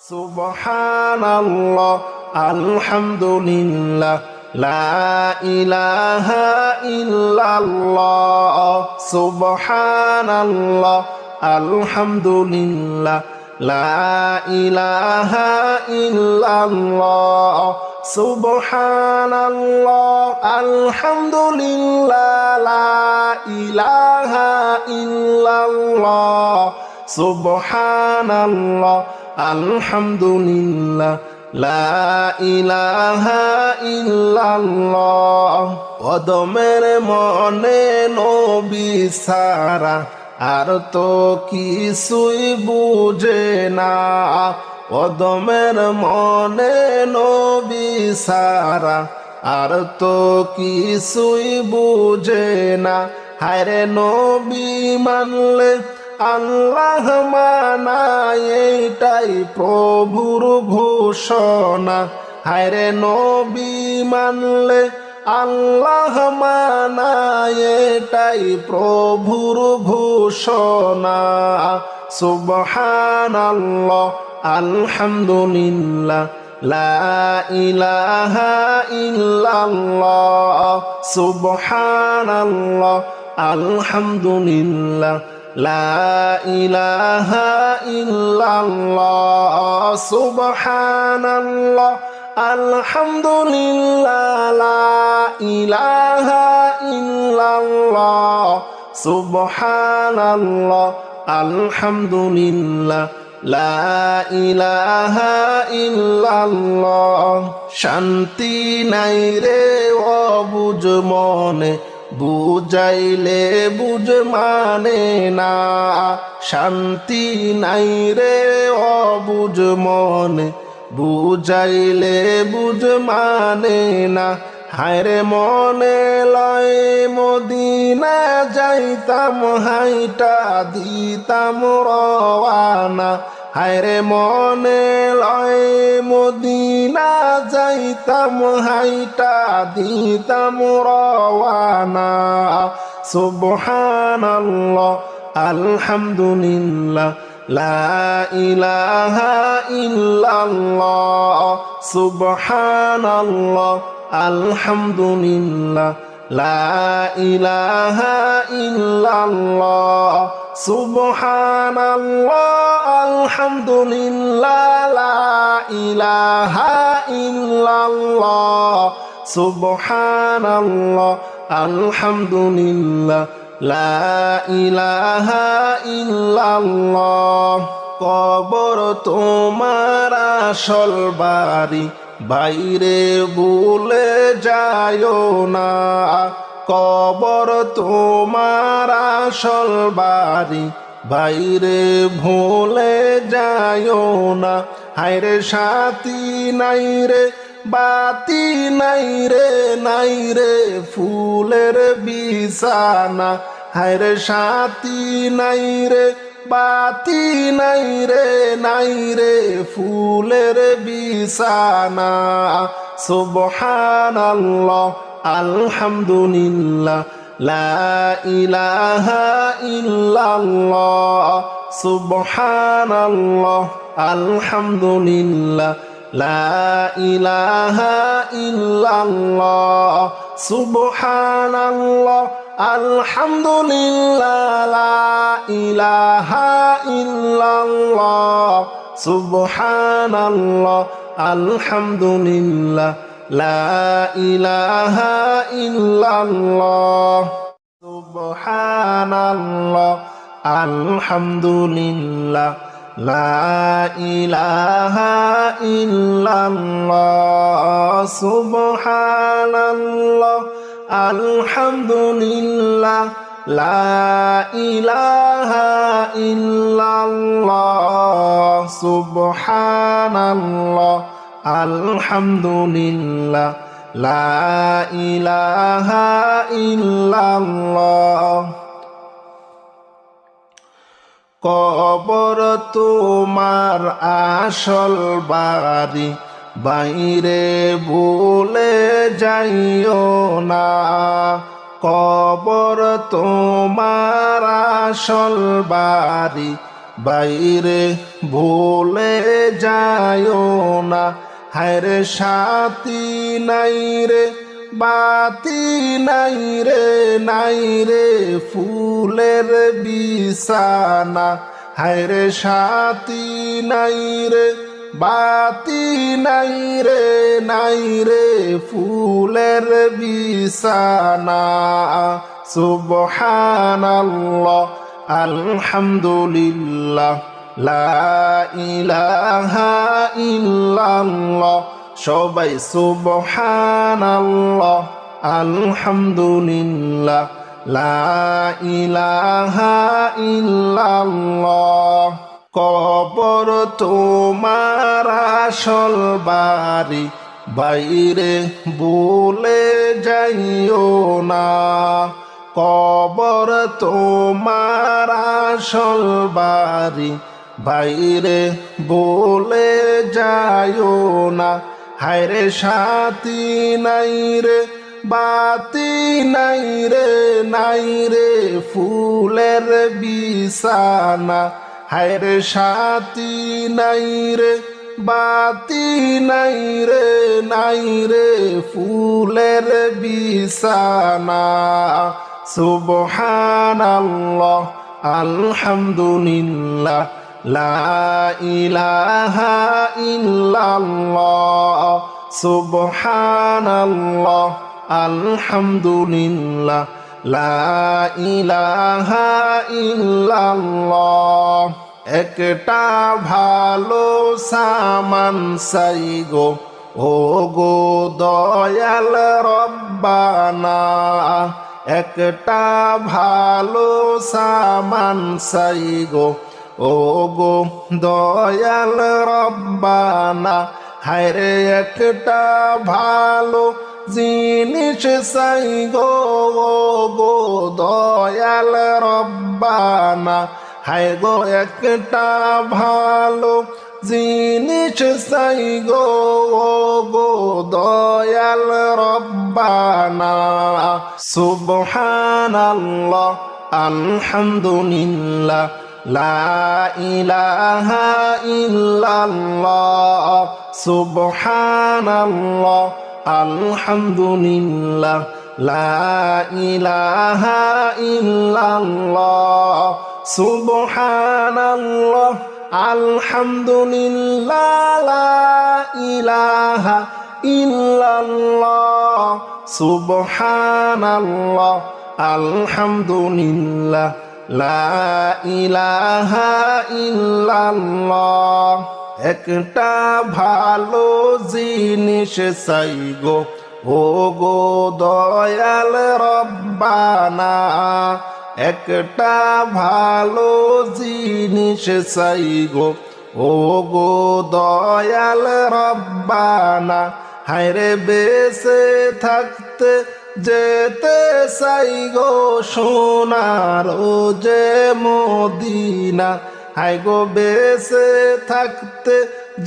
সুবহানাল্লাহ আলহামদুলিল্লাহ লা ইলাহা ইল্লাল্লাহ সুবহানাল্লাহ আলহামদুলিল্লাহ লা ইলাহা ইল্লাল্লাহ সুবহানাল্লাহ আলহামদুলিল্লাহ লা ইলাহা ইল্লাল্লাহ সুবহানাল্লাহ আলহামদুলিল্লাহ লা ইলাহা ইল্লাল্লাহ অদমের মনে নবী সারা আর তো কিছুই বুঝে না অদমের মনে নবী সারা আর তো কিছুই বুঝে না হায়রে নবী মানলে আল্লাহ মানায় এটাই প্রভুর ঘোষণা হায়রে নবী মানলে আল্লাহ মানায় এটাই প্রভুর ঘোষণা সুবহানাল্লাহ আলহামদুলিল্লাহ লা ইলাহা ইল্লাল্লাহ সুবহানাল্লাহ আলহামদুলিল্লাহ লা ইলাহা ইল্লাল্লাহ সুবহানাল্লাহ আলহামদুলিল্লাহ লা ইলাহা ইল্লাল্লাহ সুবহানাল্লাহ আলহামদুলিল্লাহ লা ইলাহা ইল্লাল্লাহ শান্তি নাই রে অবুঝ মনে বুঝাইলে বুঝ মানে না শান্তি নাই রে অবুঝ মনে বুঝাইলে বুঝ মানে না হায়রে মনে লয় মদিনা যাইতাম হাইটা দিতাম রওয়ানা হায়রে মনে লয় মদিনা যাইতাম হাইটা দিতাম রওয়ানা সুবহানাল্লাহ আলহামদুলিল্লাহ লা ইলাহা ইল্লাল্লাহ সুবহানাল্লাহ আলহামদুলিল্লাহ লা ইলাহা ইল্লাল্লাহ সুবহানাল্লাহ আলহামদুলিল্লাহ লা ইলাহা ইল্লাল্লাহ সুবহানাল্লাহ আলহামদুলিল্লাহ লা ইলাহা ইল্লাল্লাহ কবর তোমার আসল বাড়ি বাইরে ভুলে যায়ও না কবর তোমার আসল বাড়ি বাইরে ভুলে যায়ও না হায়রে সাথী নাই রে বাতি নাই রে ফুলের বিছানা হায়রে সাথী নাই রে বাতি নাই রে ফুলের বিছানা সুবহানাল্লাহ আলহামদুলিল্লাহ লা ইলাহা ইল্লাল্লাহ সুবহানাল্লাহ আলহামদুলিল্লাহ লা ইলাহা ইল্লাল্লাহ সুবহানাল্লাহ আলহামদুলিল্লাহ লা ইলাহা ইল্লাল্লাহ সুবহানাল্লাহ আলহামদুলিল্লাহ লা ইলাহা ইল্লাল্লাহ সুবহানাল্লাহ আলহামদুলিল্লাহ লা ইলাহা ইল্লাল্লাহ সুবহানাল্লাহ আলহামদুলিল্লাহ লা ইলাহা ইল্লাল্লাহ সুবহানাল্লাহ আলহামদুলিল্লাহ লা ইলাহা ইল্লাল্লাহ কবর তোমার আসল বাড়ি বাইরে ভুলে যাইও না কবর তোমার আসল বাড়ি বাইরে ভুলে যাইও না। হায়রে সাথী নাই রে বাতি নাই রে, নাই রে ফুলের বিছানা। হায়রে সাথী নাই রে বাতি নাই রে, নাই রে ফুলের বিছানা। সুবহানাল্লাহ আলহামদুলিল্লাহ লা ইলাহা ইল্লাল্লাহ। সবাই সুবহানাল্লাহ আলহামদুলিল্লাহ লা ইলাহা ইল্লাল্লাহ। কবর তোমার আসল বাড়ি, বাইরে ভুলে যাইও না। কবর তোমার আসল বাড়ি, বাইরে ভুলে যাইও না। হায়রে সাথী নাই রে বাতি নাই রে, নাই রে ফুলের বিছানা। হায়রে সাথী নাই রে বাতি নাই রে, নাই রে ফুলের বিছানা। সুবহানাল্লাহ আলহামদুলিল্লাহ লা ইলাহা ইল্লাল্লাহ। সুবহানাল্লাহ আলহামদুলিল্লাহ লা ইলাহা ইল্লাল্লাহ। একটা ভালো সামান চাই গো, ও গো দয়াল রব্বানা। একটা ভালো সামান চাই গো, ও গো দয়াল রব্বানা। হায়রে একটা ভালো জিনিস চাই গো, ও গো দয়াল রব্বানা। হায় গো একটা ভালো জিনিস চাই গো, ও গো দয়াল রব্বানা। সুবহানাল্লাহ আলহামদুলিল্লাহ লা ইলাহা ইল্লাল্লাহ। সুবহানাল্লাহ আলহামদুলিল্লাহ লা ইলাহা ইল্লাল্লাহ। সুবহানাল্লাহ আলহামদুলিল্লাহ লা ইলাহা ইল্লাল্লাহ। সুবহানাল্লাহ আলহামদুলিল্লাহ লা ইলাহা ইল্লাল্লাহ। একটা ভালো জিনিস চাই গো, ও গো দয়াল রব্বানা। একটা ভালো জিনিস চাই গো, ও গো দয়াল রব্বানা। হায়রে বেঁচে থাকতে যেতে চাই গো সোনার ও যে মদিনা। হায় গো বেঁচে থাকতে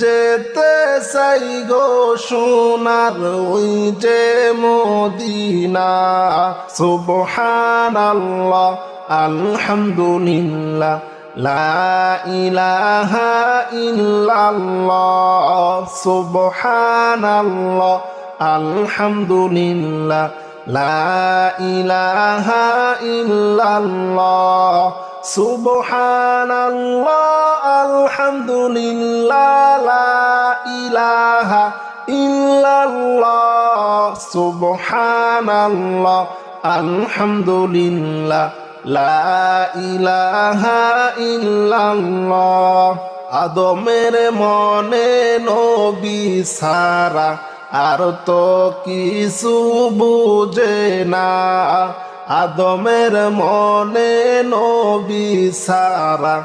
যেতে চাই গো সোনার ওই যে মদিনা। সুবহানাল্লাহ আলহামদুলিল্লাহ লা ইলাহা ইল্লাল্লাহ। সুবহানাল্লাহ আলহামদুলিল্লাহ লা ইলাহা ইল্লাল্লাহ। সুবহানাল্লাহ আলহামদুলিল্লাহ লা ইলাহা ইল্লাল্লাহ। সুবহানাল্লাহ আলহামদুলিল্লাহ লা ইলাহা ইল্লাল্লাহ। আদমের মনে নবী সারা, আর তো কিছু বুঝে না। আদমের মনে নবী সারা,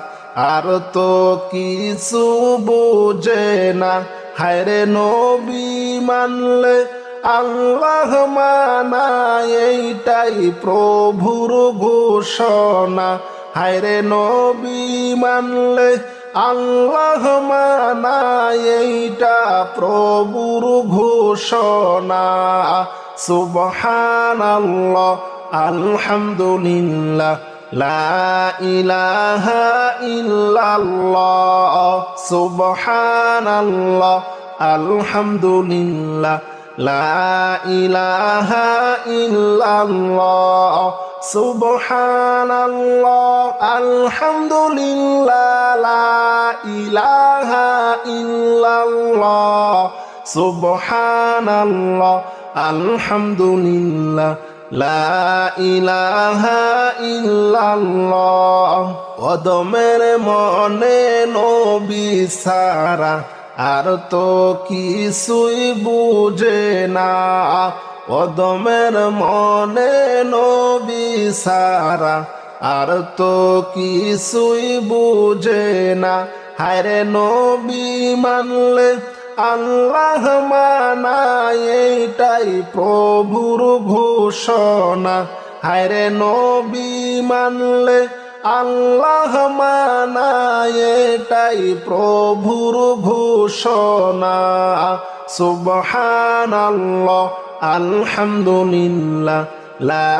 আর তো কিছু বুঝে না। হায়রে নবী মানলে আল্লাহ মানা, এইটাই প্রভুর ঘোষণা। হায়রে নবী মানলে আল্লাহ মানা, এইটা প্রভুর ঘোষণা। সুবহানাল্লাহ আলহামদুলিল্লাহ লা ইলাহা ইল্লাল্লাহ সুবহানাল্লাহ আলহামদুলিল্লাহ লা ইলাহা ইল্লাল্লাহ সুবহানাল্লাহ আলহামদুলিল্লাহ লা ইলাহা ইল্লাল্লাহ সুবহানাল্লাহ আলহামদুলিল্লাহ লা ইলাহা ইল্লাল্লাহ অদমের মনে নবী সারা আর তো কিছুই বুঝে না অদমের মনে নবী সারা আর তো কিছুই বুঝে না হায়রে নবী মানলে আল্লাহ মানায় এটাই প্রভুর ঘোষণা হায়রে নবী মানলে আল্লাহ মানায় এটাই প্রভুর ঘোষণা সুবহানাল্লাহ আলহামদুলিল্লাহ লা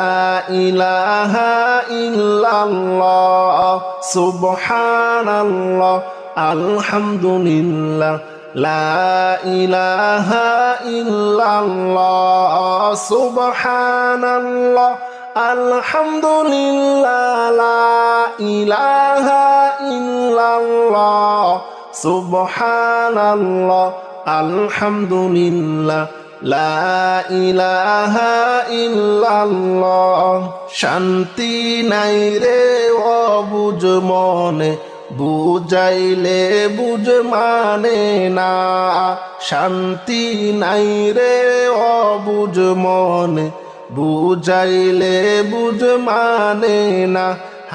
ইলাহা ইল্লাল্লাহ সুবহানাল্লাহ আলহামদুলিল্লাহ লা ইলাহা ইল্লাল্লাহ সুবহানাল্লাহ আলহামদুলিল্লাহ লা ইলাহা ইল্লাল্লাহ সুবহানাল্লাহ আলহামদুলিল্লাহ লা ইলাহা ইল্লাল্লাহ শান্তি নাই রে অবুঝ মনে বুঝাইলে বুঝ মানে না শান্তি নাই রে অবুঝ মনে বুঝাইলে বুঝ মানে না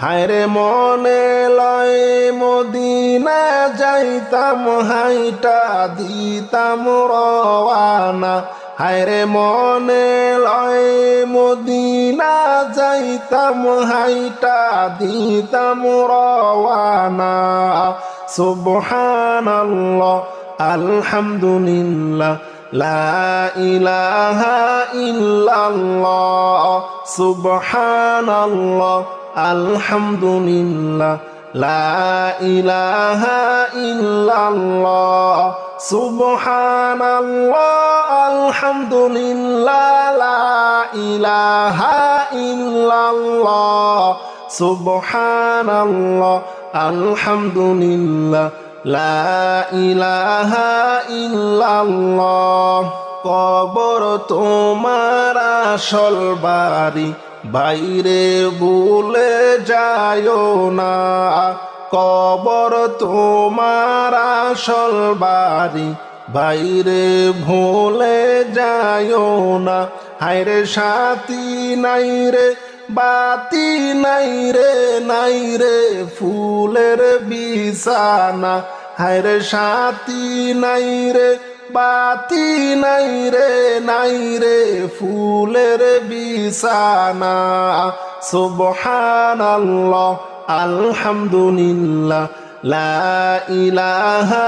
হায়রে মনে লয় মদিনা যাইতাম হাইটা দিতাম রওয়ানা হায়রে মনে লয় মদিনা যাইতাম হাইটা দিতাম রওয়ানা সুবহানাল্লাহ আলহামদুলিল্লাহ লা ইলাহা ইল্লাল্লাহ সুবহানাল্লাহ আলহামদুলিল্লাহ লা ইলাহা ইল্লাল্লাহ সুবহানাল্লাহ আলহামদুলিল্লাহ লা ইলাহা ইল্লাল্লাহ সুবহানাল্লাহ আলহামদুলিল্লাহ লা ইলাহা ইল্লাল্লাহ কবর তোমার আসল বাড়ি বাইরে ভুলে যায়ও না কবর তোমার আসল বাড়ি বাইরে ভুলে যায়ও না হায়রে সাথী নাই রে বাতি নাই রে ফুলের বিছানা হায়রে সাথী নাই রে বাতি নাই রে ফুলের বিছানা সুবহানাল্লাহ আলহামদুলিল্লাহ লা ইলাহা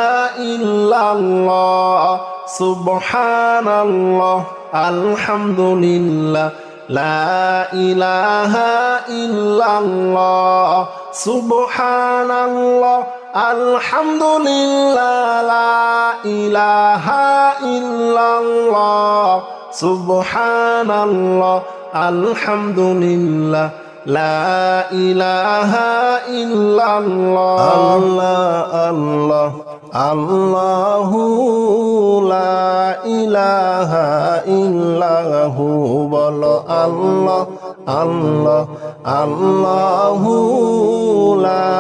ইল্লাল্লাহ সুবহানাল্লাহ আলহামদুলিল্লাহ লা ইলাহা ইল্লাল্লাহ সুবহানাল্লাহ আলহামদুলিল্লাহ লা ইলাহা ইল্লাল্লাহ সুবহানাল্লাহ আলহামদুলিল্লাহ লা ইলাহা ইল্লাল্লাহ আল্লাহ আল্লাহু লা ইলাহা ইল্লাহু বলো আল্লাহ আল্লাহ আল্লাহু লা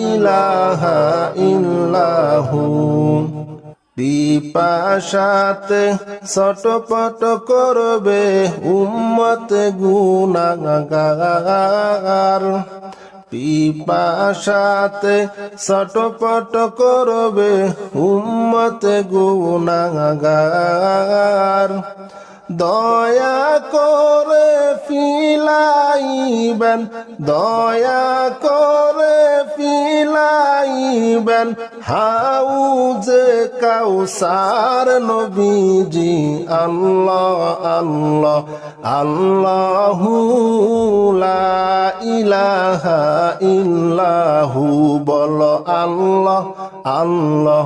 ইলাহা ইল্লাহু পিপাসাতে ছটপট করবে উম্মত গুনাহগার পিপাসাতে ছটপট করবে উম্মত গুনাহগার দয়া করে ফিলাইবেন, দয়া করে ফিলাইবেন হাউজে কাউসার নবীজি। আল্লাহ আল্লাহ আল্লাহু লা ইলাহা ইল্লাহু, বলো আল্লাহ আল্লাহ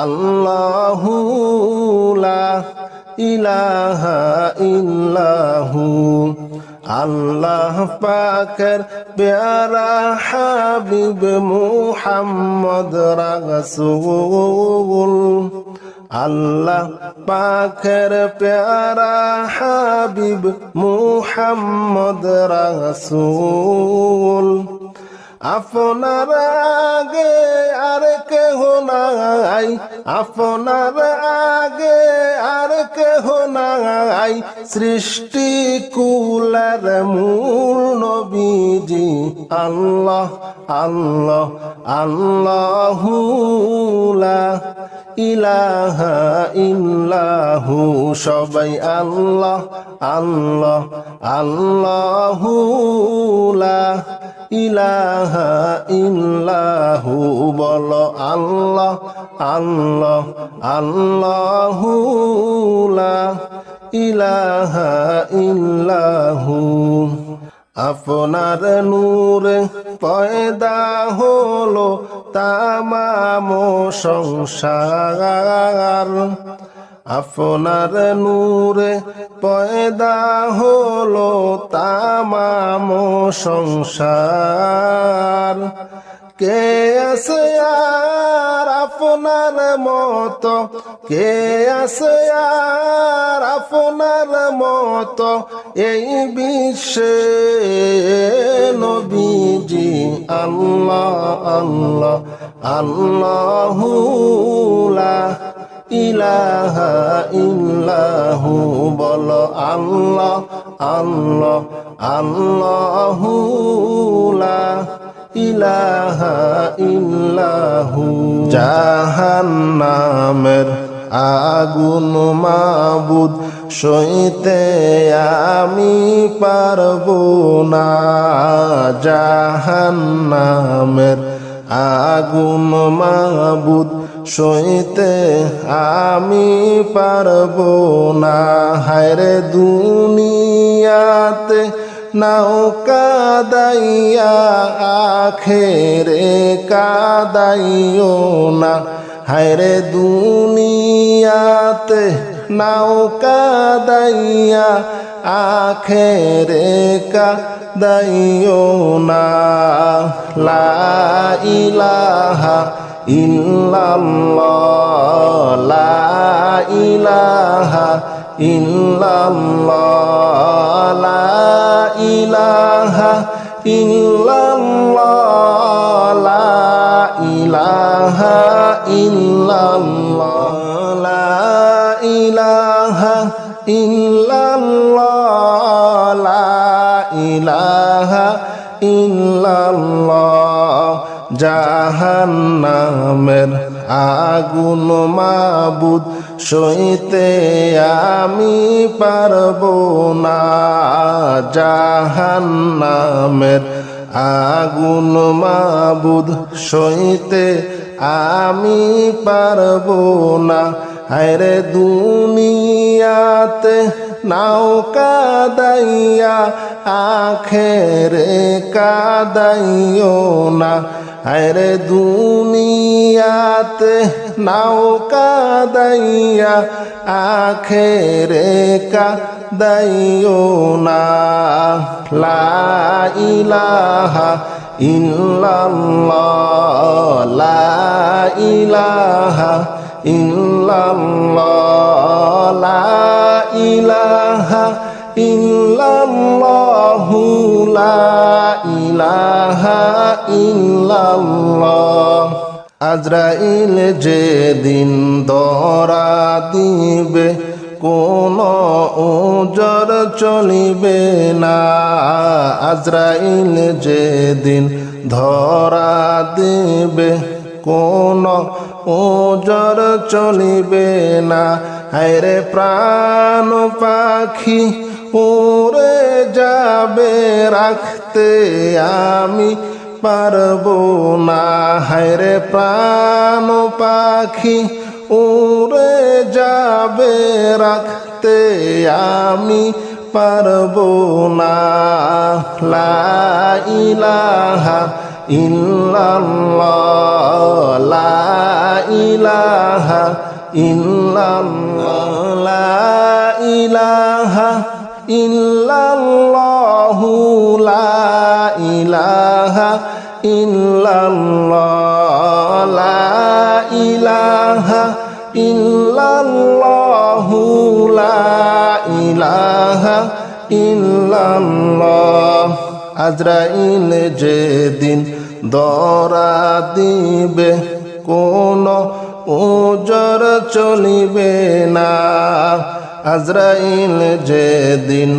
আল্লাহু লা ইলাহা ইল্লাহু। আল্লাহ পাকের প্যারা হাবিব মুহাম্মদ রাসূল, আল্লাহ পাকের প্যারা হাবিব মুহাম্মদ রাসূল। আপনার আগে আর কেহ নাই, আপনার আগে আর কেহ নাই, সৃষ্টি কুলের মূল নবীজি। আল্লাহ আল্লাহ আল্লাহু লা ইলাহা ইল্লাহু, সবাই আল্লাহ আল্লাহ আল্লাহু লা ইলাহা ইল্লাহু, বলো আল্লাহ আল্লাহ আল্লাহু লা ইলাহা ইল্লাহু। আপনার নূরে পয়দা হলো তামাম সংসার, আপনার নূরে পয়দা হলো তামাম সংসার। কে আছে আর আপনার মতো, কে আছে আর আপনার মতো এই বিশ্বে নবীজি। আল্লাহ আল্লাহ আল্লাহু লা ইলাহা ইল্লাহু, বলো আল্লাহ আল্লাহ আল্লাহু লা ইলাহা ইল্লাহু। জাহান্নামের আগুন মাবুদ সইতে আমি পারবো না, জাহান্নামের আগুন মাবুদ সইতে আমি পারবো না। হায়রে দুনিয়াতে নাও কাদাইয়া আখেরে কাদাইও না, হায়রে দুনিয়াতে নাও কাদাইয়া আখেরে কাদাইও না। লা ইলাহা ইল্লাল্লাহ, লা ইলাহা ইল্লাল্লাহ, লা ইলাহা ইল্লাল্লাহ, লা ইলাহা ইল্লাল্লাহ, লা ইলাহা ইল্লাল্লাহ, লা ইলাহা ইল্লাল্লাহ। জাহান্নামের আগুন মাবুদ সইতে আমি পারবো না, জাহান্নামের আগুন মাবুদ সইতে আমি পারবো না। হায়রে দুনিয়াতে নাও কাদাইয়া আখেরে কাদাইও না, হায়রে দুনিয়াতে নাও কাদাইয়া আখেরে কাদাইও না। লা ইলাহা ইল্লাল্লাহ, লা ইলাহা ইল্লাল্লাহ, লা ইলাহা ইল্লাল্লাহু, লা ইলাহা ইল্লাল্লাহ। আজরাইল যেদিন ধরা দিবে কোনো ওজর চলিবে না, আজরাইল যেদিন ধরা দেবে কোনো ওজর চলিবে না। হায়রে প্রাণ পাখি উড়ে যাবে, রাখতে আমি পারবো না। হায়রে প্রাণ পাখি উড়ে যাবে, রাখতে আমি পারবো না। লা ইলাহা ইল্লাল্লাহ, লা ইলাহা ইল্লাল্লাহ, লা ইলাহা ইল্লাল্লাহ, লা ইলাহা ইল্লাল্লাহ, লা ইলাহা ইল্লাল্লাহ, লা ইলাহা ইল্লাল্লাহ। আজরাইল যেদিন ধরা দিবে, কোনো ওজর চলিবে না। আজরাইল যেদিন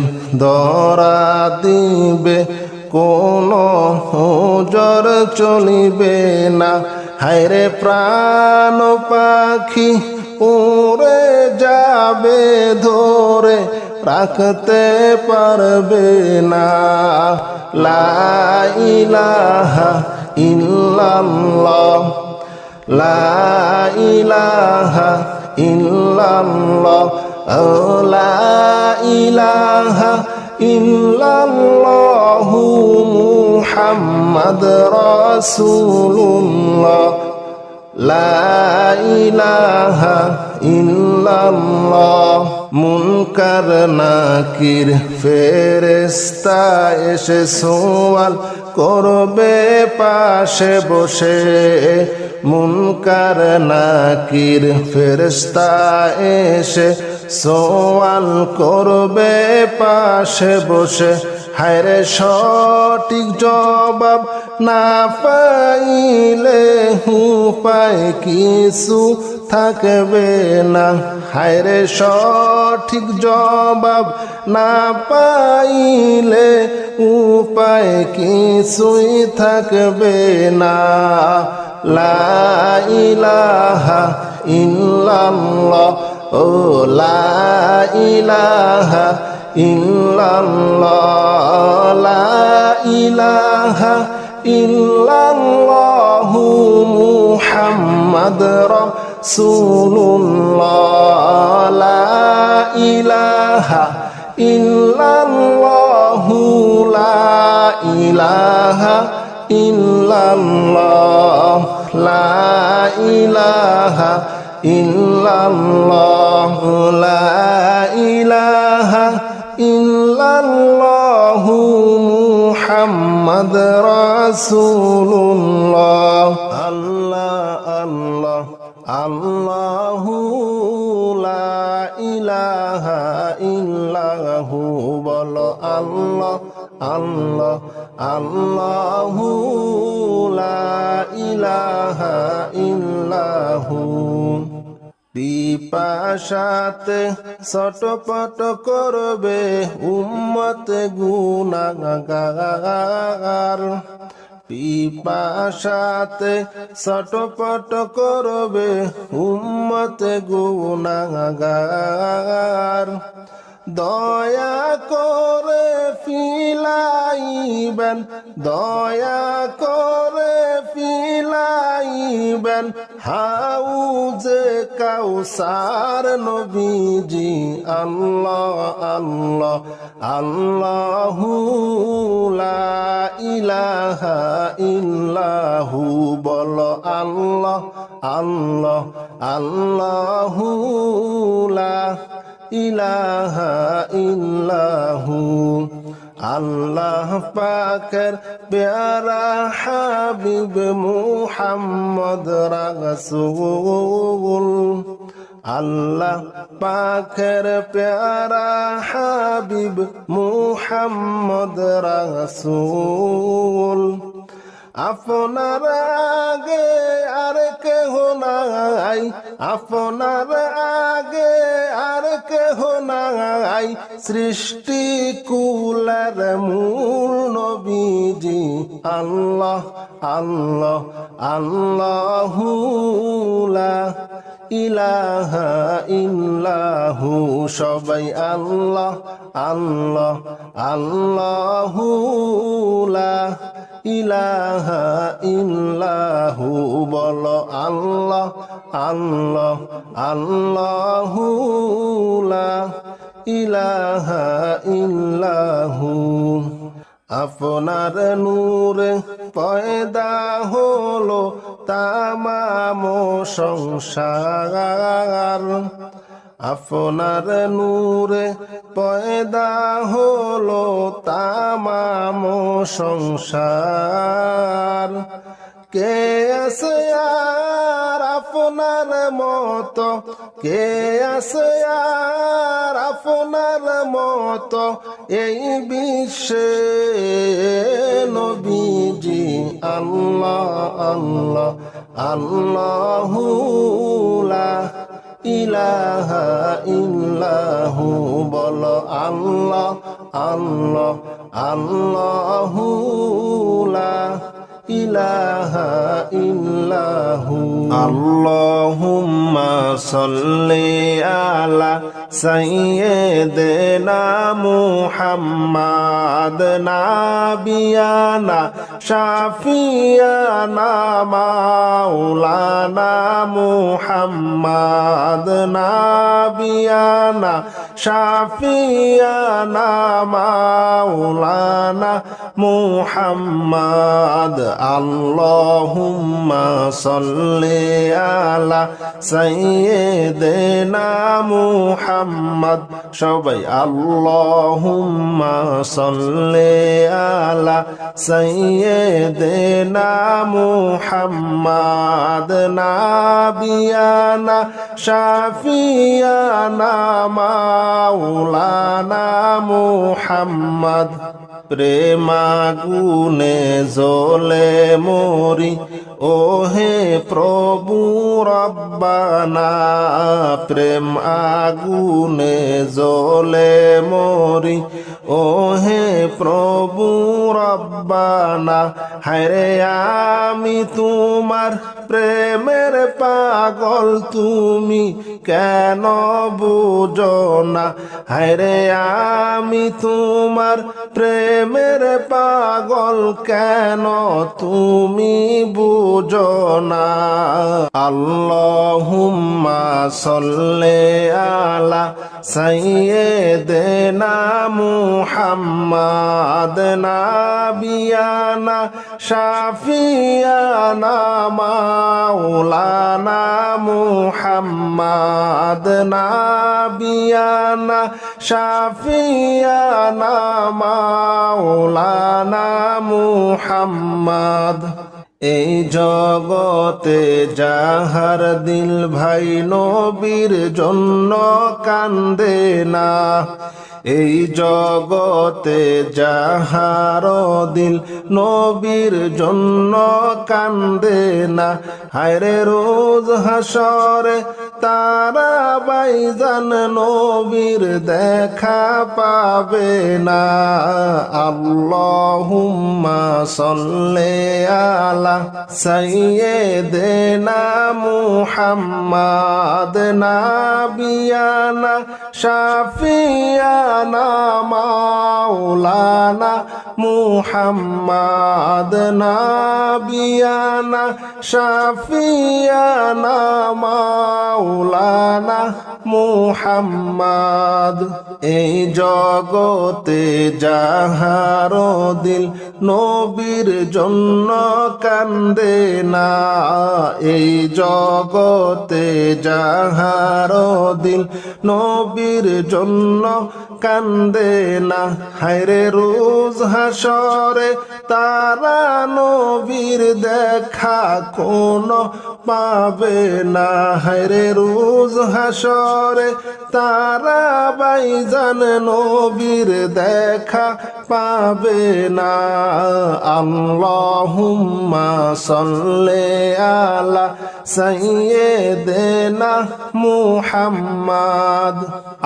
ধরা দিবে, কোনো ওজর চলিবে না। হায়রে প্রাণ পাখি উড়ে যাবে, ধরে রাখতে পারবে না। লা ইলাহা ইল্লাল্লাহ, লা ইলাহা ইল্লাল্লাহ, লা ইলাহা ইল্লাল্লাহ, মুহাম্মদ রাসূলুল্লাহ, লা ইলাহা ইল্লাল্লাহ। মুনকার নাকির ফেরেশতা এসে সওয়াল করবে পাশে বসে। মুনকার নাকির ফেরেশতা এসে সওয়াল করবে পাশে বসে। হায়রে সঠিক জবাব না পাইলে উপায় কিছু থাকবে না। হায়রে সঠিক জবাব না পাইলে উপায় কিছুই থাকবে না। লা ইলাহা ইল্লাল্লাহ, ও লা ইলাহা ইল্লাল্লাহ, লা ইলাহা ইল্লাল্লাহ, মুহাম্মদ রাসূলুল্লাহ, লা ইলাহা ইল্লাল্লাহ, লা ইলাহা ইল্লাল্লাহ, লা ইলাহা ইল্লাল্লাহ, লা ইলাহা ইল্লাল্লাহ, মুহাম্মদ রাসূলুল্লাহ। আল্লাহ আল্লাহ আল্লাহু লা ইলাহা ইল্লাহু, বলো আল্লাহ আল্লাহ আল্লাহু লা ইলাহা ইল্লাহু। পিপাসাতে ছটপট করবে উম্মত গুনাহগার। পিপাসাতে ছটপট করবে উম্মত গুনাহগার। দয়া করে ফিলাইবেন, দয়া করে ফিলাইবেন হাউজে কাউসার নবীজি। আল্লাহ আল্লাহ আল্লাহু লা ইলাহা ইল্লাহু, বলো আল্লাহ আল্লাহ আল্লাহু লা ইলাহা ইল্লাহু। আল্লাহ পাকের প্যারা হাবিব মুহাম্মদ রাসূল, আল্লাহ পাকের প্যারা হাবিব মুহাম্মদ রাসূল। আপনার আগে আর কেহ নাই, আপনার আগে আর কেহ নাই, সৃষ্টি কুলের মূল নবীজি আল্লাহ আল্লাহ আল্লাহু লা ইলাহা ইল্লাহু, সবাই আল্লাহ আল্লাহ আল্লাহু লা ইলাহা ইল্লাহু, বলো আল্লাহ আল্লাহ আল্লাহু লা ইলাহা ইল্লাহু। আপনার নূরে পয়দা হলো তামাম সংসার, আপনার নূরে পয়দা হলো তামাম সংসার। কে আছে আর আপনার মতো, কে আছে আর আপনার মতো এই বিশ্বে নবীজি আল্লাহ আল্লাহ আল্লাহু লা ইলাহা ইল্লাহু, বলো আল্লাহ আল্লাহ আল্লাহু লা ইলাহা ইল্লাহু। আল্লাহুম্মা সাল্লি আলা সাইয়্যিদিনা মুহাম্মাদ নাবিয়ানা শাফিয়ানা মাওলানা মুহাম্মাদ নাবিয়ানা শাফিয়ানা মাওলানা মুহাম্মাদ। আল্লাহুম্মা সাল্লি আলা সাইয়্যিদিনা মুহাম্মদ, সবাই আল্লাহুম্মা সাল্লি আলা সাইয়্যিদিনা মুহাম্মাদ নাবিয়ানা শাফিয়ানা মাওলানা মুহাম্মদ। প্রেমাগুনে জ্বলে মরি ওহে প্রভু রব্বানা, প্রেম আগুনে জ্বলে মরি ওহে প্রভু রব্বানা। হায়রে আমি তোমার প্রেমের পাগল, তুমি কেন বুঝো না? হায়রে আমি তোমার প্রেমের পাগল, কেন তুমি বুঝো না? আল্লাহুম্মা সাল্লি আলা সাইয়্যিদিনা মুহাম্মাদ নাবিয়ানা শাফিয়ানা মাওলানা মুহাম্মাদ নাবিয়ানা শাফিয়ানা মাওলানা মুহাম্মাদ। এই জগতে যাহার দিল ভাই নবীর জন্য কান্দে না, এই জগতে যাহার দিল নবীর জন্য কান্দে না। হায়রে রোজ হাসরে তারা বাইজান নবীর দেখা পাবে না। আল্লাহুম্মা সাল্লি আলা সাইয়্যিদিনা মুহাম্মাদ নাবিয়ানা শাফিয়ানা মাওলানা মুহাম্মাদ নাবিয়ানা শাফিয়ানা মাওলানা মুহাম্মাদ। এই জগতে যাহার দিল নবীর জন্য কান্দে না, এই জগতে যাহার দিল নবীর জন্য কান্দে না। হায়রে রোজ হাসরে তারা নবীর দেখা কোনো পাবে না। হায়রে রোজ হাসরে তারা ভাইজান নবীর দেখা পাবে না। আল্লাহুম্মা সাল্লি আলা সাইয়্যিদিনা মুহাম্মাদ।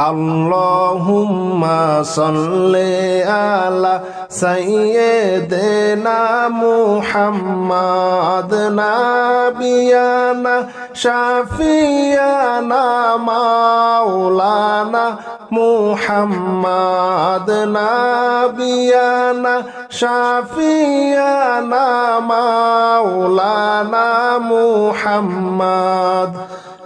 আল্লাহুম্মা সাল্লি আলা সাইয়্যিদিনা মুহাম্মাদ। নাবিয়ানা শাফিয়ানা মাওলানা মুহাম্মাদ। নাবিয়ানা শাফিয়ানা মাওলানা মুহাম্মাদ।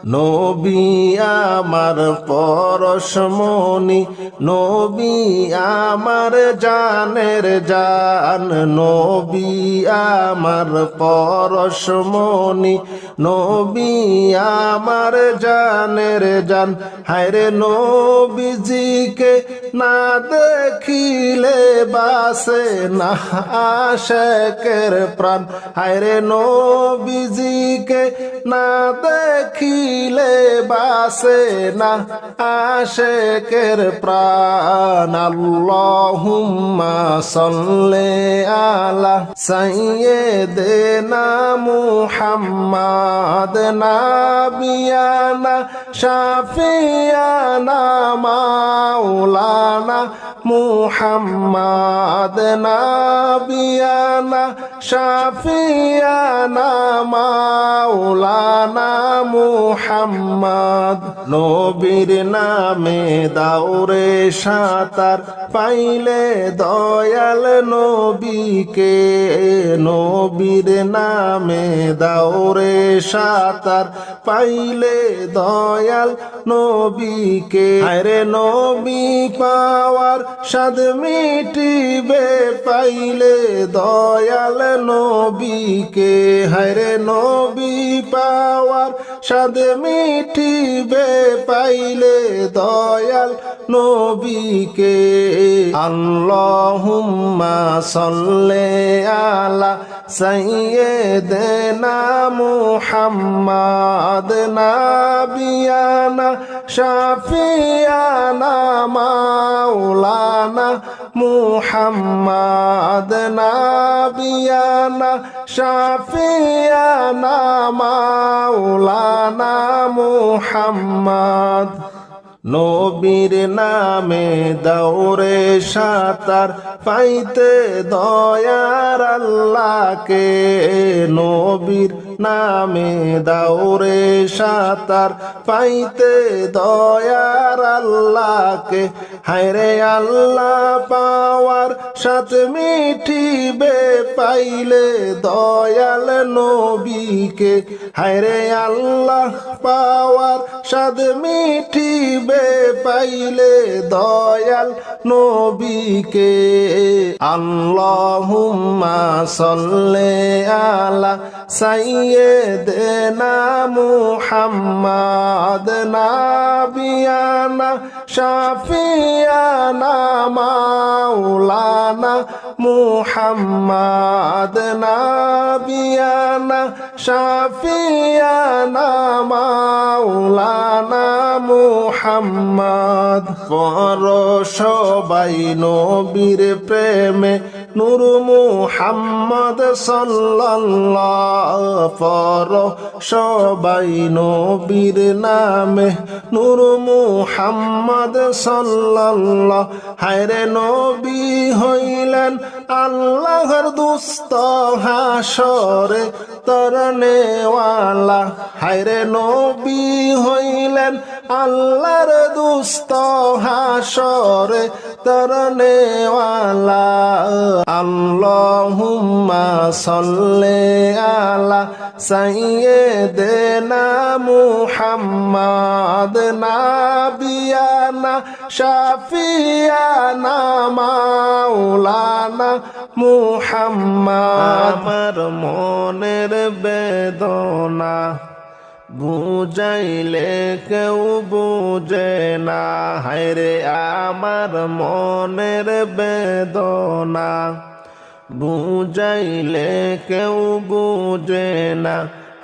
নবী আমার পরশমণি, নবী আমার জানের জান। নবী আমার পরশমণি, নবী আমার জানের জান। হায়রে নবীজিকে না দেখিলে বাসে না আশেকের প্রাণ। হায়রে নবীজিকে না দেখিলে বাসে না আশেকের প্রাণ। আল্লাহুম্মা সাল্লি আলা সাইয়্যিদিনা মুহাম্মাদ। নাবিয়ানা শাফিয়ানা মাওলানা মুহাম্মাদ। নাবিয়ানা শাফিয়ানা মাওলানা মুহাম্মাদ। নবীর নামে দাওরে সাঁতার পাইলে দয়াল নবীকে। নবীর নামে দাওরে সাঁতার পাইলে দয়াল নবীকে। হায়রে নবী পাওয়ার স্বাদ মিটিবে পাইলে দয়াল নবীকে। হায়রে নবী পাওয়ার স্বাদ মিটিবে পাইলে দয়াল নবীকে। আল্লাহুম্মা সাল্লি আলা সাইয়্যিদিনা মুহাম্মাদ। নাবিয়ানা শাফিয়ানা মাওলানা মুহাম্মাদ। নাবিয়ানা শাফিয়ানা মাওলানা মুহাম্মাদ। নবীর নামে দাওরে সাঁতার পাইতে দয়ার আল্লাহকে। নবীর নামে দাওরে সাঁতার পাইতে দয়ার আল্লাহকে। হায়রে আল্লাহ পাওয়ার সাথ মিটিবে পাইলে দয়াল নবীকে। হায়রে আল্লাহ পাওয়ার সাথ মিটিবে পাইলে দয়াল নবীকে। আল্লাহুম্মা সাল্লি আলা সাইয়্যিদিনা মুহাম্মাদ। নাবিয়ানা শাফিয়ানা মাওলানা মুহাম্মাদ। নাবিয়ানা শাফিয়ানা মাওলানা মুহাম্মাদ। পর সবাই নবীর প্রেমে নূর মুহাম্মদ সাল্লাল্লাহু। পর সবাই নবীর নামে নূর মুহাম্মদ সাল্লাল্লাহু। হায়রে নবী হইলেন আল্লাহর দুস্ত হাসরে তরনেওয়ালা। হায়রে নবী হইলেন আল্লাহর দুস্ত হাসরে তরনেওয়ালা। আল্লাহুম্মা সাল্লি আলা সাইয়্যিদিনা মুহাম্মাদ। নাবিয়ানা শাফিয়ানা মাওলানা মুহাম্মাদ। আমার মনের বেদনা বুঝাইলে কেউ বুঝে না, হায়রে আমার মনের বেদনা। বুঝাইলে কেউ বুঝে না,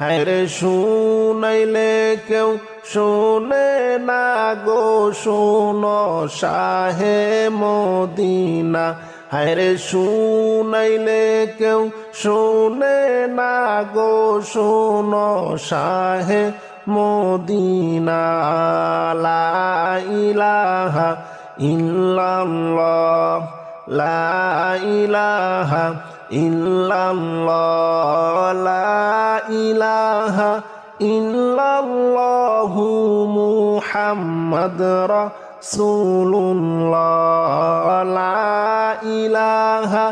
হায়রে শুনাইলে কেউ শোনে না গো, শোনো শাহে মদিনা। হায়রে শুনাইলে কেউ শোনে না গো, শোনো শাহে মদিনা। লা ইলাহা ইল্লাল্লাহ, লা ইলাহা ইল্লাল্লাহ, লা ইলাহা ইল্লাল্লাহু মুহাম্মাদ রাসূলুল্লাহ, লা ইলাহা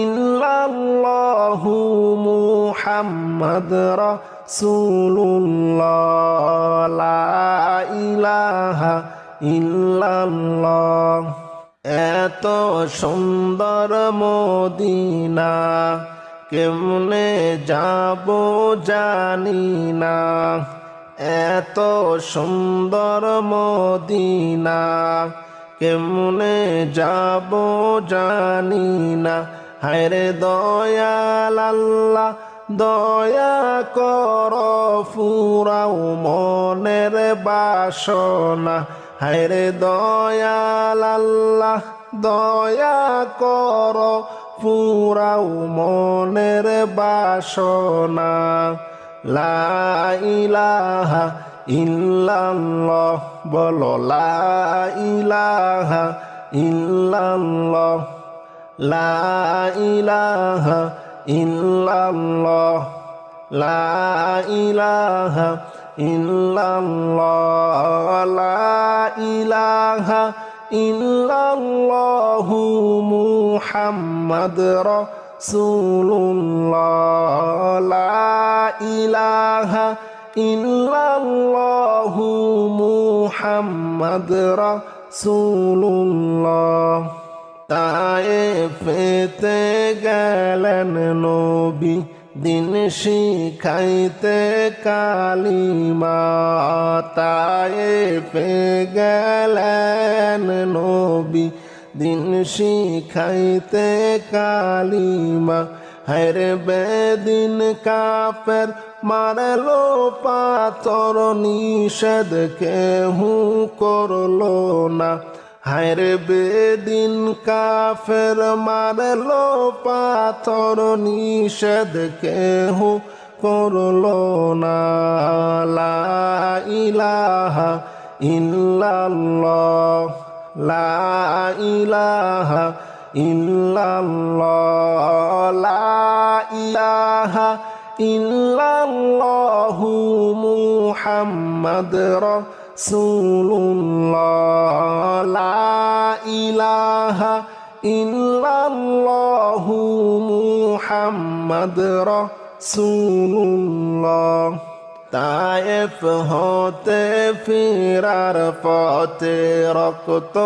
ইল্লাল্লাহু মুহাম্মাদ রাসূলুল্লাহ, লা ইলাহা ইল্লাল্লাহ। এত সুন্দর মদিনা কেমনে যাব জানি না, এত সুন্দর মদিনা কেমনে যাব জানি না। হায়রে দয়াল আল্লাহ দয়া কর, ফুরাও মনের বাসনা। হায়রে দয়াল আল্লাহ দয়া কর, ফুরাও মনের বাসনা। লা ইলাহা ইল্লাল্লাহ, বলো লা ইলাহা ইল্লাল্লাহ, লা ইলাহা ইল্লাল্লাহ, লা ইলাহা ইল্লাল্লাহ, লা ইলাহা ইল্লাল্লাহু মুহাম্মাদ রাসূলুল্লাহ, লা ইলাহা ইল্লাল্লাহু মুহাম্মাদ রাসূলুল্লাহ। তায়েফেতে গেলেন নবী, দিন শিখাইতে কালিমা। তায়েফে গেলেন নবী, দিন শিখাইতে কালিমা। হায়রে বেদিন কাফের মারলো পাথর, নিষেধ কেহু করলো না। হায়রে বেদিন কাফের মারলো পাথর, নিষেধ কেহু করলো না। লা ইলাহা ইল্লাল্লাহ, লা ইলাহা ইল্লাল্লাহ, লা ইলাহা ইল্লাল্লাহু মুহাম্মাদ রাসূলুল্লাহ, লা ইলাহা ইল্লাল্লাহু মুহাম্মাদ রাসূলুল্লাহ। তায়েফ হতে ফিরার পথে রক্ত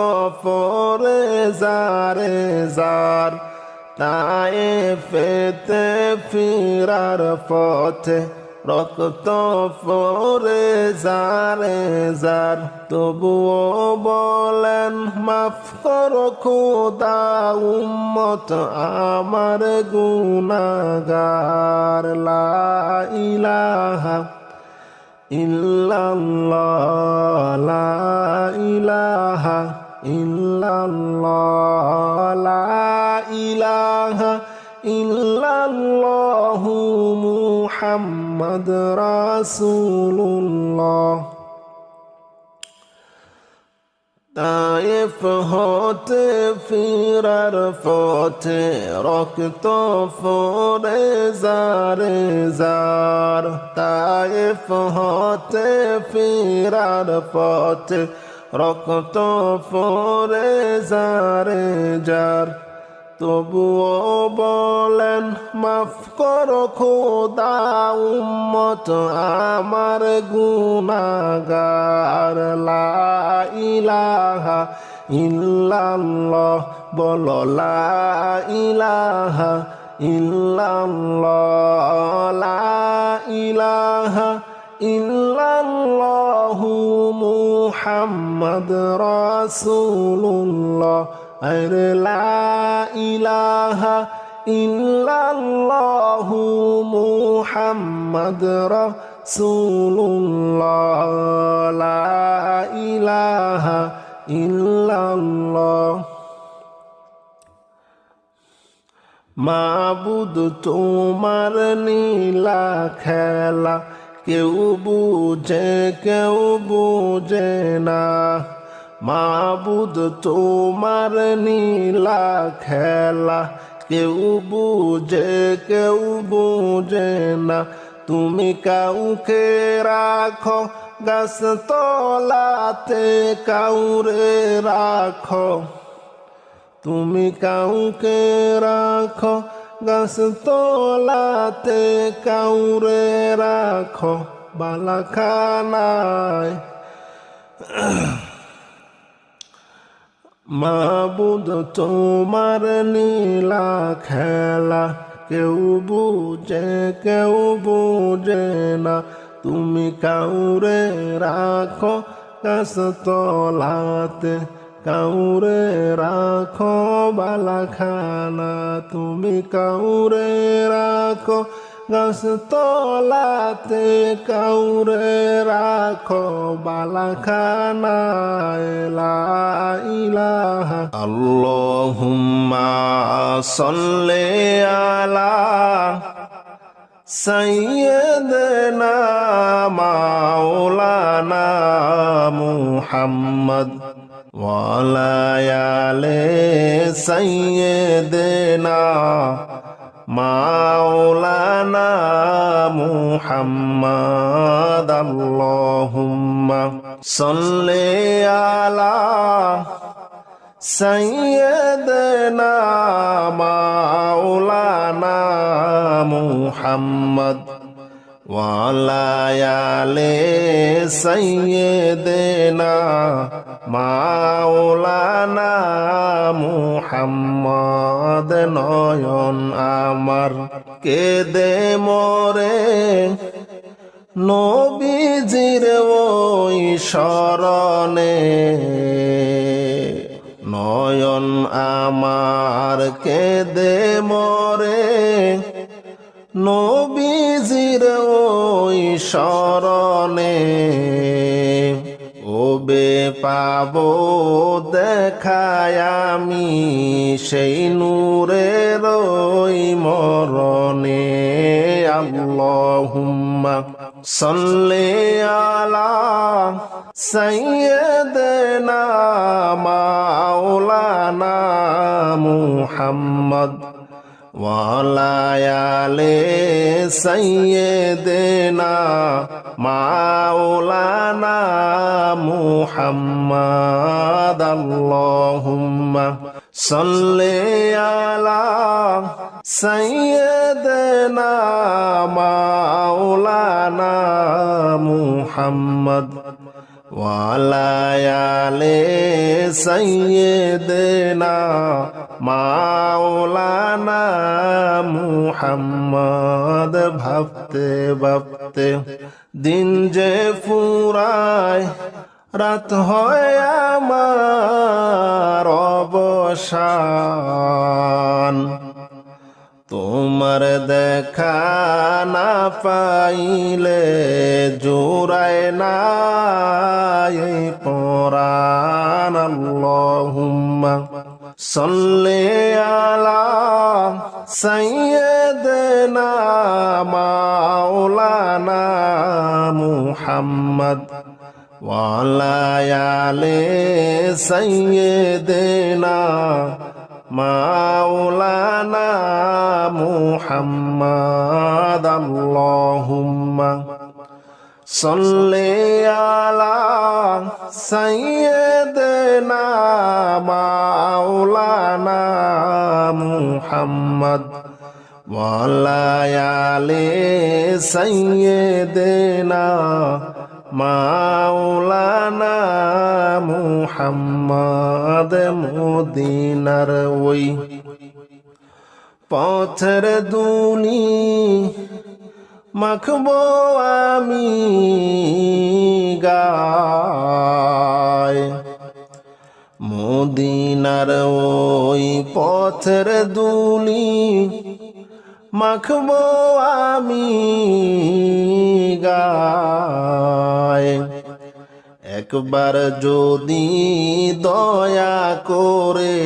পড়ে জারে জার। তায়েফেতে ফিরার পথে রক্ত পড়ে জারে জার। তবুও বলেন মাফ করো খোদা, উম্মত আমার গুনাহগার। লা ইলাহা ইল্লাল্লাহ, লা ইলাহা ইল্লাল্লাহ, লা ইলাহা ইল্লাল্লাহু মুহাম্মাদ রাসূলুল্লাহ। তায়েফ হতে ফিরার পথে রক্ত পড়ে জারে জার। তায়েফ হতে ফিরার পথে রক্ত পড়ে জারে জার। তবুও বলেন মাফ করো খোদা, উম্মত আমার গুনাহগার। লা ইলাহা ইল্লাল্লাহ, বলো লা ইলাহা ইল্লাল্লাহ, লা ইলাহা ইল্লাল্লাহু মুহাম্মদ রাসূলুল্লাহ আরে লা ইলাহা ইল্লাল্লাহু মুহাম্মদ রাসূলুল্লাহ লা ইলাহা ইল্লাল্লাহ। মাবুদ তোমার নীলা খেলা কেউ বুঝে না। মাবুদ তোমার নীলা খেলা কেউ বুঝে না। তুমি কাউকে রাখো গাছ তলাতে কাউরে রাখো। তুমি কাউকে রাখো গাছ তলাতে কাউরে রাখো বালাখানায়। মাবুদ তোমার নীলা খেলা কেউ বুঝে না। তুমি কাউরে রাখো গাছ তলাতে কাউরে রাখো বালাখানা। তুমি কাউরে রাখো গাছ তলাতে কাউরে রাখো বালাখানায়। লা ইলাহা আল্লাহুম্মা সাল্লি আলা সাইয়্যিদিনা মাওলানা মুহাম্মদ ওয়া আলা আলি সাইয়্যিদিনা মাওলানা মুহাম্মদ। আল্লাহুম্মা সাল্লি আলা সাইয়্যিদিনা মাওলানা মুহাম্মদ ওয়া আলা আলি সাইয়্যিদিনা মাওলানা মুহাম্মদ। নয়ন আমার কেঁদে মরে নবীজির ওই শরণে। নয়ন আমার কেঁদে মরে নবীজির ওই শরণে। ওবে পাবো দেখায় আমি সেই নূরের ওই মরণে। আল্লাহুম্মা সাল্লি আলা সাইয়্যিদিনা মাওলানা মুহাম্মদ ওয়া আলা আলি সাইয়্যিদিনা মাওলানা মুহাম্মদ। আল্লাহুম্মা সাল্লি আলা সাইয়্যিদিনা মাওলানা মুহাম্মদ ওয়া আলা আলি সাইয়্যিদিনা মাওলানা মুহাম্মদ। ভাবতে ভাবতে দিন যে ফুরায় রাত হয় আমার অবসান। তোমার দেখা না পাইলে জোড়ায় না এই পরাণ। আল্লাহুম্মা সাল্লি আলা সাইয়্যিদিনা মাওলানা মুহাম্মদ ওয়া আলা আলি সাইয়্যিদিনা মাওলানা মুহাম্মদ। আল্লাহুম্মা সাল্লি আলা সাইয়্যিদিনা মাওলানা মুহাম্মদ ওয়া আলা আলি সাইয়্যিদিনা মাওলানা মুহাম্মদ। মদিনার ওই পথের দুনি মাখবো আমি গায় মদিনার ওই পথের ধুলি মাখবো আমি গায় একবার যদি দয়া করে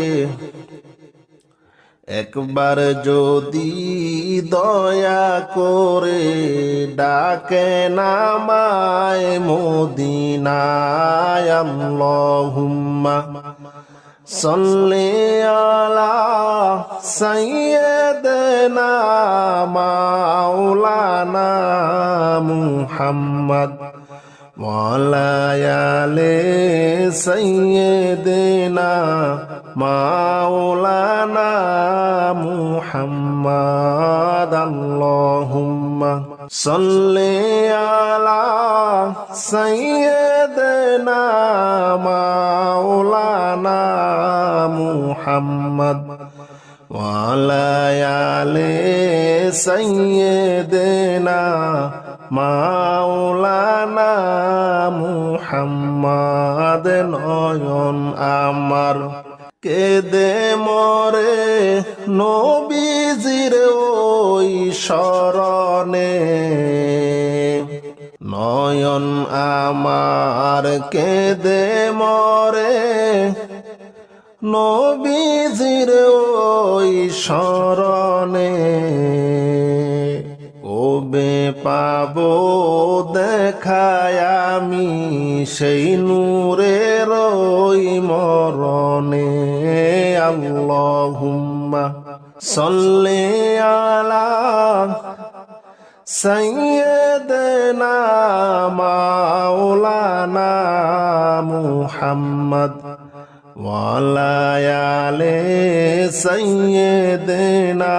একবার যদি দয়া করে ডাকেন আমায় মদিনায় আল্লাহুম্মা সাল্লি আলা সাইয়্যিদিনা মাওলানা মুহাম্মদ ওয়ালা আলি সাইয়্যিদিনা মাওলানা মুহাম্মদ আল্লাহুম্মা সাল্লি আলা সাইয়্যিদিনা মাওলানা মুহাম্মদ ওয়ালা আলি সাইয়্যিদিনা মাওলানা মুহাম্মদ নয়ন আমার কেদে মরে নবীজির ওই শরণে নয়ন আমার কেদে মরে নবীজির ওই শরণে কবে পাবো দেখায় আমি সেই নূরের ওই মরণে আল্লাহুম্মা সাল্লি আলা সাইয়্যিদিনা মাওলানা মুহাম্মদ ওয়ালা আলি সাইয়্যিদিনা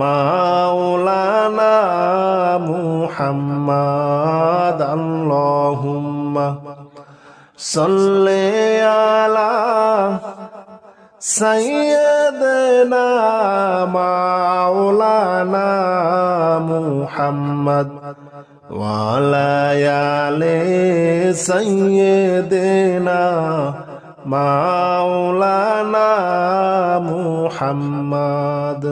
মাওলানা মুহাম্মদ আল্লাহুম্মা সাল্লি আলা সাইয়্যিদিনা মাওলানা মুহাম্মদ ওয়ালা আলি সাইয়্যিদিনা মাওলানা মুহাম্মদ।